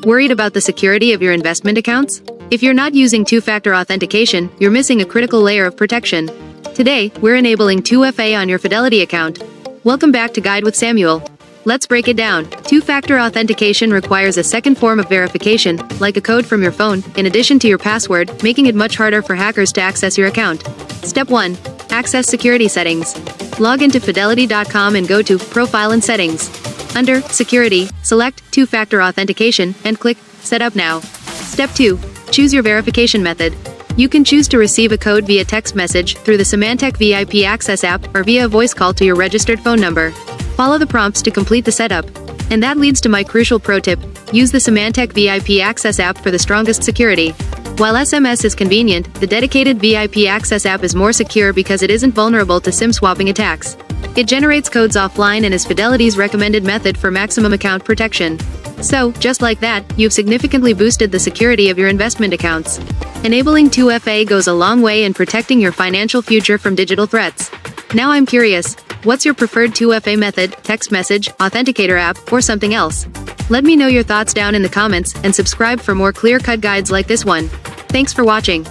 Worried about the security of your investment accounts? If you're not using two-factor authentication, you're missing a critical layer of protection. Today, we're enabling 2FA on your Fidelity account. Welcome back to Guide with Samuel. Let's break it down. Two-factor authentication requires a second form of verification, like a code from your phone, in addition to your password, making it much harder for hackers to access your account. Step 1. Access security settings. Log into fidelity.com and go to Profile and Settings. Under Security, select Two-factor authentication and click Set up now. Step 2. Choose your verification method. You can choose to receive a code via text message, through the Symantec VIP Access app, or via a voice call to your registered phone number. Follow the prompts to complete the setup. And that leads to my crucial pro tip: use the Symantec VIP Access app for the strongest security. While SMS is convenient, the dedicated VIP Access app is more secure because it isn't vulnerable to SIM swapping attacks. It generates codes offline and is Fidelity's recommended method for maximum account protection. So, just like that, you've significantly boosted the security of your investment accounts. Enabling 2FA goes a long way in protecting your financial future from digital threats. Now I'm curious, what's your preferred 2FA method, text message, authenticator app, or something else? Let me know your thoughts down in the comments, and subscribe for more clear-cut guides like this one. Thanks for watching.